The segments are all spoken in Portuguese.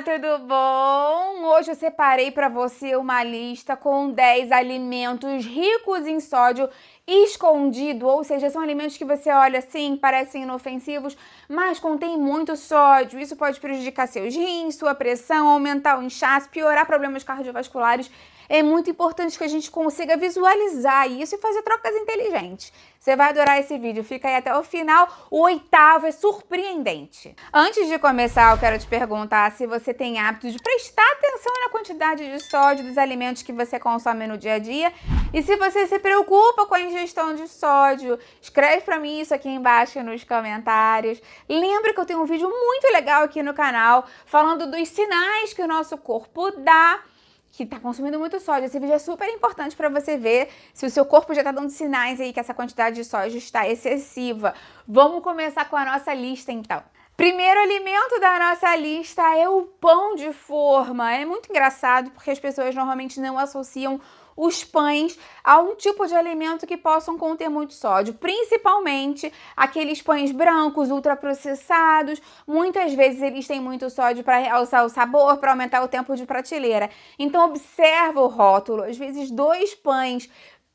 Olá, tudo bom? Hoje eu separei para você uma lista com 10 alimentos ricos em sódio escondido, ou seja, são alimentos que você olha assim, parecem inofensivos, mas contém muito sódio. Isso pode prejudicar seus rins, sua pressão, aumentar o inchaço, piorar problemas cardiovasculares. É muito importante que a gente consiga visualizar isso e fazer trocas inteligentes. Você vai adorar esse vídeo, fica aí até o final. O 8º é surpreendente. Antes de começar, eu quero te perguntar se você tem hábito de prestar atenção na quantidade de sódio dos alimentos que você consome no dia a dia. E se você se preocupa com a ingestão de sódio, escreve pra mim isso aqui embaixo nos comentários. Lembra que eu tenho um vídeo muito legal aqui no canal falando dos sinais que o nosso corpo dá que tá consumindo muito sódio. Esse vídeo é super importante para você ver se o seu corpo já tá dando sinais aí que essa quantidade de sódio está excessiva. Vamos começar com a nossa lista, então. Primeiro alimento da nossa lista é o pão de forma. É muito engraçado porque as pessoas normalmente não associam os pães a um tipo de alimento que possam conter muito sódio, principalmente aqueles pães brancos, ultraprocessados. Muitas vezes eles têm muito sódio para realçar o sabor, para aumentar o tempo de prateleira. Então observa o rótulo, às vezes 2 pães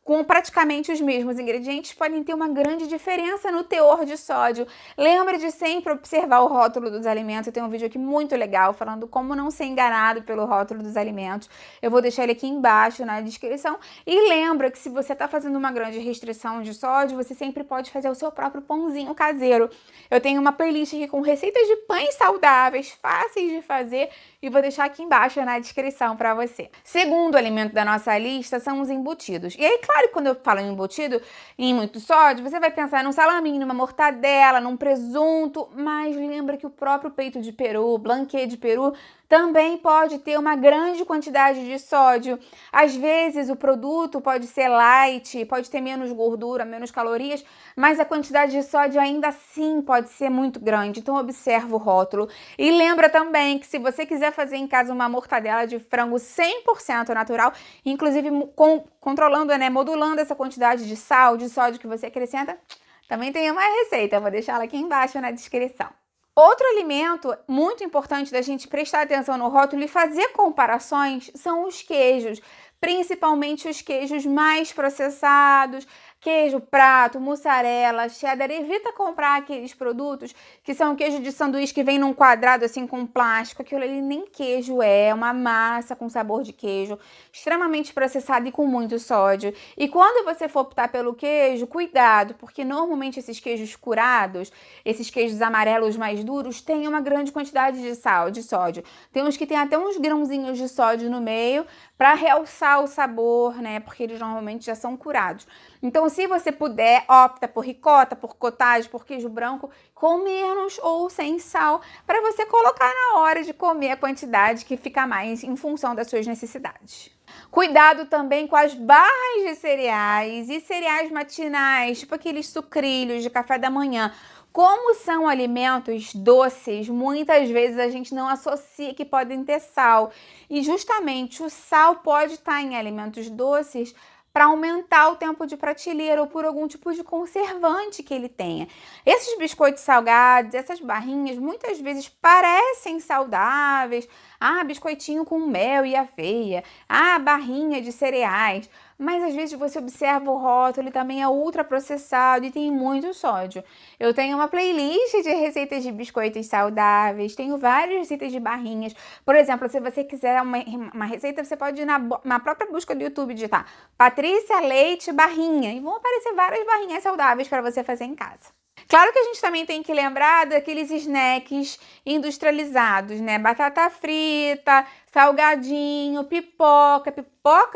com praticamente os mesmos ingredientes podem ter uma grande diferença no teor de sódio. Lembre de sempre observar o rótulo dos alimentos. Eu tenho um vídeo aqui muito legal falando como não ser enganado pelo rótulo dos alimentos. Eu vou deixar ele aqui embaixo na descrição. E lembra que se você está fazendo uma grande restrição de sódio, você sempre pode fazer o seu próprio pãozinho caseiro. Eu tenho uma playlist aqui com receitas de pães saudáveis, fáceis de fazer, e vou deixar aqui embaixo na descrição para você. Segundo alimento da nossa lista são os embutidos. E aí, claro, quando eu falo em embutido, em muito sódio, você vai pensar num salaminho, numa mortadela, num presunto, mas lembra que o próprio peito de peru, blanquê de peru, também pode ter uma grande quantidade de sódio. Às vezes o produto pode ser light, pode ter menos gordura, menos calorias, mas a quantidade de sódio ainda assim pode ser muito grande. Então observa o rótulo. E lembra também que se você quiser fazer em casa uma mortadela de frango 100% natural, inclusive controlando, modulando essa quantidade de sal, de sódio que você acrescenta, também tem uma receita. Eu vou deixar ela aqui embaixo na descrição. Outro alimento muito importante da gente prestar atenção no rótulo e fazer comparações são os queijos, principalmente os queijos mais processados, queijo prato, mussarela, cheddar. Evita comprar aqueles produtos que são queijo de sanduíche que vem num quadrado assim com plástico. Aquilo ali nem queijo é uma massa com sabor de queijo, extremamente processado e com muito sódio. E quando você for optar pelo queijo, cuidado, porque normalmente esses queijos curados, esses queijos amarelos mais duros, têm uma grande quantidade de sódio. Tem uns que tem até uns grãozinhos de sódio no meio para realçar o sabor, porque eles normalmente já são curados. Então, se você puder, opta por ricota, por cottage, por queijo branco, com menos ou sem sal, para você colocar na hora de comer a quantidade que fica mais em função das suas necessidades. Cuidado também com as barras de cereais e cereais matinais, tipo aqueles sucrilhos de café da manhã. Como são alimentos doces, muitas vezes a gente não associa que podem ter sal. E justamente o sal pode estar em alimentos doces para aumentar o tempo de prateleira ou por algum tipo de conservante que ele tenha. Esses biscoitos salgados, essas barrinhas, muitas vezes parecem saudáveis. Ah, biscoitinho com mel e aveia. Ah, barrinha de cereais. Mas às vezes você observa o rótulo, ele também é ultraprocessado e tem muito sódio. Eu tenho uma playlist de receitas de biscoitos saudáveis, tenho várias receitas de barrinhas. Por exemplo, se você quiser uma receita, você pode ir na própria busca do YouTube digitar Patrícia Leite Barrinha e vão aparecer várias barrinhas saudáveis para você fazer em casa. Claro que a gente também tem que lembrar daqueles snacks industrializados, Batata frita, salgadinho, pipoca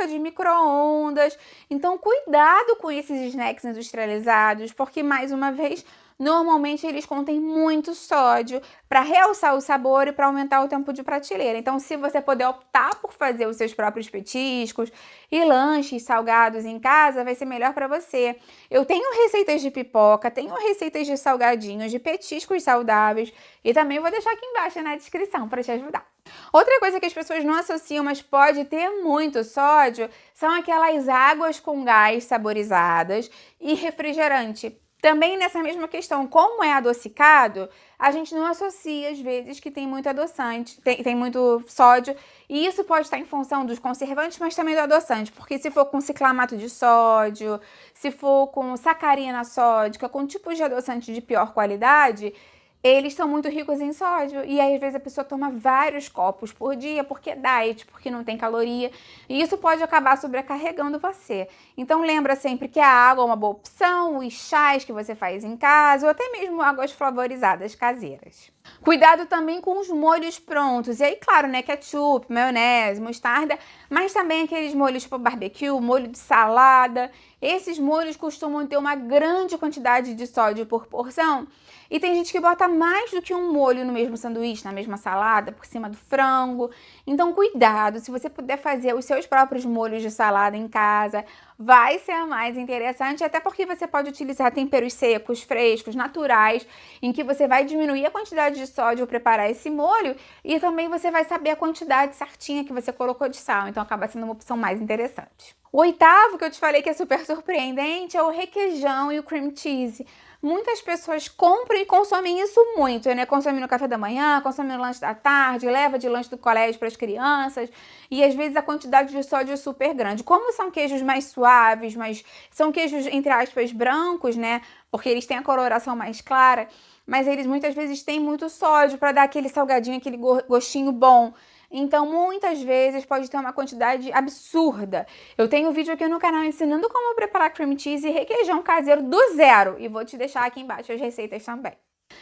de micro-ondas. Então, cuidado com esses snacks industrializados, porque, mais uma vez, normalmente eles contêm muito sódio para realçar o sabor e para aumentar o tempo de prateleira. Então, se você puder optar por fazer os seus próprios petiscos e lanches salgados em casa, vai ser melhor para você. Eu tenho receitas de pipoca, tenho receitas de salgadinhos, de petiscos saudáveis e também vou deixar aqui embaixo na descrição para te ajudar. Outra coisa que as pessoas não associam, mas pode ter muito sódio, são aquelas águas com gás saborizadas e refrigerante. Também nessa mesma questão, como é adocicado, a gente não associa, às vezes, que tem muito adoçante, tem muito sódio, e isso pode estar em função dos conservantes, mas também do adoçante, porque se for com ciclamato de sódio, se for com sacarina sódica, com tipos de adoçante de pior qualidade, eles são muito ricos em sódio, e aí às vezes a pessoa toma vários copos por dia, porque é diet, porque não tem caloria, e isso pode acabar sobrecarregando você. Então lembra sempre que a água é uma boa opção, os chás que você faz em casa, ou até mesmo águas flavorizadas caseiras. Cuidado também com os molhos prontos, e aí claro, né, ketchup, maionese, mostarda, mas também aqueles molhos tipo barbecue, molho de salada, esses molhos costumam ter uma grande quantidade de sódio por porção, e tem gente que bota mais do que um molho no mesmo sanduíche, na mesma salada, por cima do frango. Então, cuidado, se você puder fazer os seus próprios molhos de salada em casa, vai ser mais interessante, até porque você pode utilizar temperos secos, frescos, naturais, em que você vai diminuir a quantidade de sódio ao preparar esse molho e também você vai saber a quantidade certinha que você colocou de sal, então acaba sendo uma opção mais interessante. O oitavo, que eu te falei que é super surpreendente, é o requeijão e o cream cheese. Muitas pessoas compram e consomem isso muito, né? Consomem no café da manhã, consomem no lanche da tarde, leva de lanche do colégio para as crianças e às vezes a quantidade de sódio é super grande. Como são queijos mais suaves, mas são queijos, entre aspas, brancos, né? Porque eles têm a coloração mais clara, mas eles muitas vezes têm muito sódio para dar aquele salgadinho, aquele gostinho bom. Então, muitas vezes pode ter uma quantidade absurda. Eu tenho um vídeo aqui no canal ensinando como preparar cream cheese e requeijão caseiro do zero. E vou te deixar aqui embaixo as receitas também.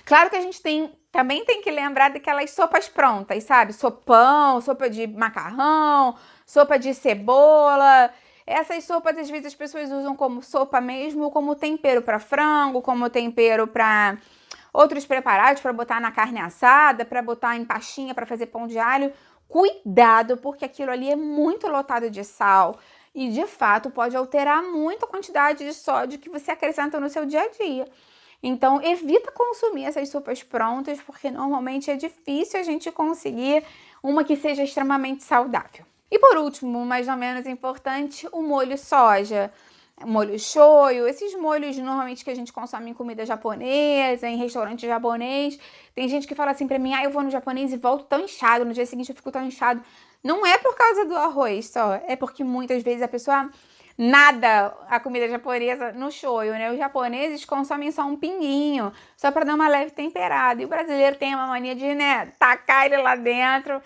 Claro que a gente também tem que lembrar daquelas sopas prontas, sabe? Sopão, sopa de macarrão, sopa de cebola. Essas sopas, às vezes, as pessoas usam como sopa mesmo, como tempero para frango, como tempero para outros preparados, para botar na carne assada, para botar em pastinha, para fazer pão de alho. Cuidado, porque aquilo ali é muito lotado de sal e, de fato, pode alterar muito a quantidade de sódio que você acrescenta no seu dia a dia. Então, evita consumir essas sopas prontas, porque normalmente é difícil a gente conseguir uma que seja extremamente saudável. E por último, mas não menos importante, o molho soja. Molho shoyu, esses molhos normalmente que a gente consome em comida japonesa, em restaurante japonês. Tem gente que fala assim pra mim, eu vou no japonês e volto tão inchado, no dia seguinte eu fico tão inchado. Não é por causa do arroz só, é porque muitas vezes a pessoa nada a comida japonesa no shoyu, né? Os japoneses consomem só um pinguinho, só pra dar uma leve temperada. E o brasileiro tem uma mania de, né, tacar ele lá dentro,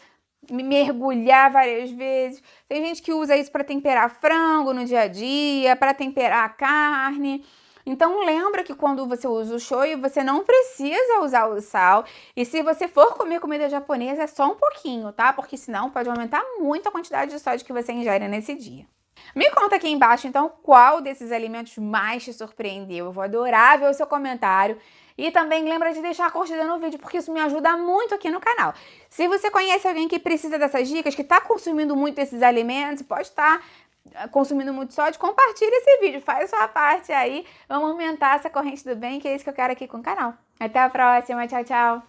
mergulhar várias vezes. Tem gente que usa isso para temperar frango no dia a dia, para temperar a carne. Então lembra que quando você usa o shoyu, você não precisa usar o sal. E se você for comer comida japonesa, é só um pouquinho, tá? Porque senão pode aumentar muito a quantidade de sódio que você ingere nesse dia. Me conta aqui embaixo, então, qual desses alimentos mais te surpreendeu. Eu vou adorar ver o seu comentário. E também lembra de deixar a curtida no vídeo, porque isso me ajuda muito aqui no canal. Se você conhece alguém que precisa dessas dicas, que está consumindo muito esses alimentos, pode estar consumindo muito sódio, compartilha esse vídeo, faz a sua parte aí. Vamos aumentar essa corrente do bem, que é isso que eu quero aqui com o canal. Até a próxima, tchau, tchau!